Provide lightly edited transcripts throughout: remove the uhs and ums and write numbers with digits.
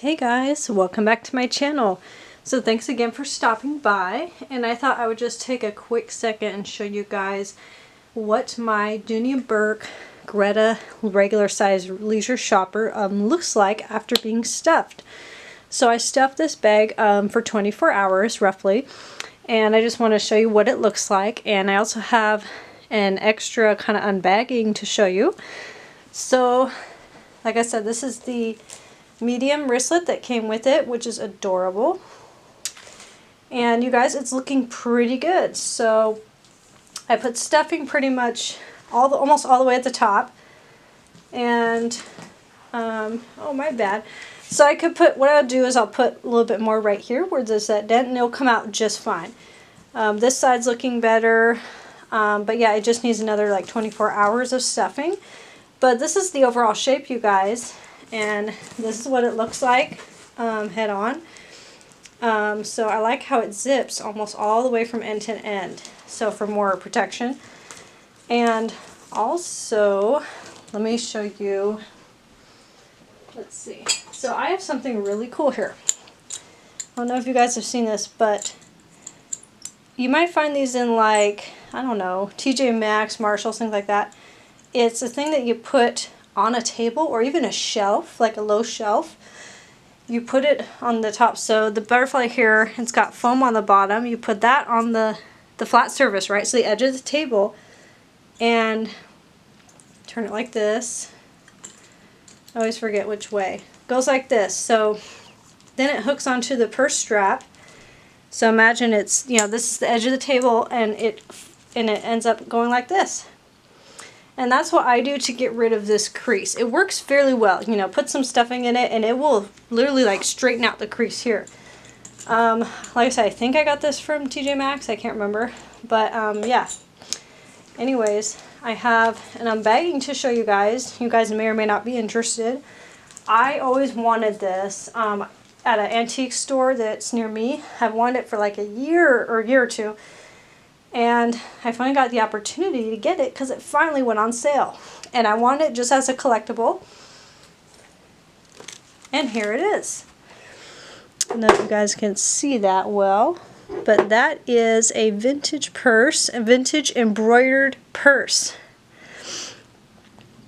Hey guys, welcome back to my channel. So thanks again for stopping by, and I thought I would just take a quick second and show you guys what my Dooney Gretta regular size leisure shopper looks like after being stuffed. So I stuffed this bag for 24 hours roughly, and I just want to show you what it looks like, and I also have an extra kind of unbagging to show you. So like I said, this is the medium wristlet that came with it, which is adorable. And you guys, it's looking pretty good. So I put stuffing pretty much almost all the way at the top. And oh my bad. So I could put, what I'll do is I'll put a little bit more right here where there's that dent, and it'll come out just fine. This side's looking better. But yeah, it just needs another like 24 hours of stuffing. But this is the overall shape, you guys. And this is what it looks like head on. So I like how it zips almost all the way from end to end, so for more protection. And also, let me show you, let's see. So I have something really cool here. I don't know if you guys have seen this, but you might find these in, like, I don't know, TJ Maxx, Marshalls, things like that. It's a thing that you put on a table or even a shelf, like a low shelf. You put it on the top. So the butterfly here, it's got foam on the bottom. You put that on the flat surface, right? So the edge of the table, and turn it like this. I always forget which way. Goes like this. So then it hooks onto the purse strap. So imagine it's, you know, this is the edge of the table, and it ends up going like this. And that's what I do to get rid of this crease. It works fairly well. You know, put some stuffing in it and it will literally like straighten out the crease here. Like I said, I think I got this from TJ Maxx. I can't remember. But yeah. Anyways, I have an unbagging to show you guys. You guys may or may not be interested. I always wanted this at an antique store that's near me. I've wanted it for like a year or two. And I finally got the opportunity to get it because it finally went on sale. And I wanted it just as a collectible. And here it is. I don't know if you guys can see that well, but that is a vintage purse, a vintage embroidered purse.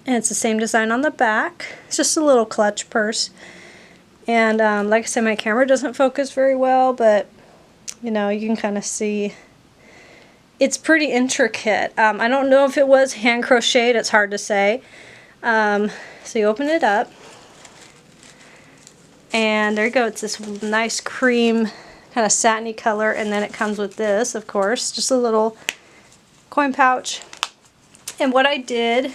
And it's the same design on the back. It's just a little clutch purse. And like I said, my camera doesn't focus very well, but you know, you can kind of see. It's pretty intricate. I don't know if it was hand crocheted. It's hard to say. So you open it up. And there you go. It's this nice cream kind of satiny color. And then it comes with this, of course. Just a little coin pouch. And what I did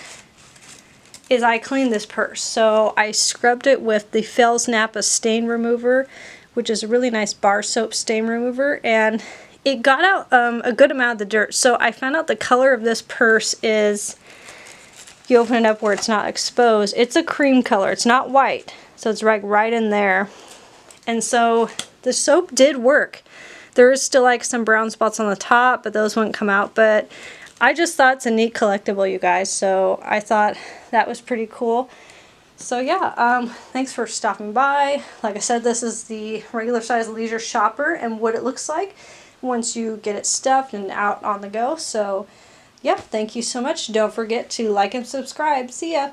is I cleaned this purse. So I scrubbed it with the Fels Napa stain remover, which is a really nice bar soap stain remover. And it got out a good amount of the dirt. So I found out the color of this purse is, you open it up where it's not exposed, it's a cream color. It's not white. So it's right in there. And so the soap did work. There is still like some brown spots on the top, but those wouldn't come out. But I just thought it's a neat collectible, you guys. So I thought that was pretty cool. So yeah, thanks for stopping by. Like I said, this is the regular size leisure shopper and what it looks like once you get it stuffed and out on the go. So yeah, thank you so much. Don't forget to like and subscribe. See ya.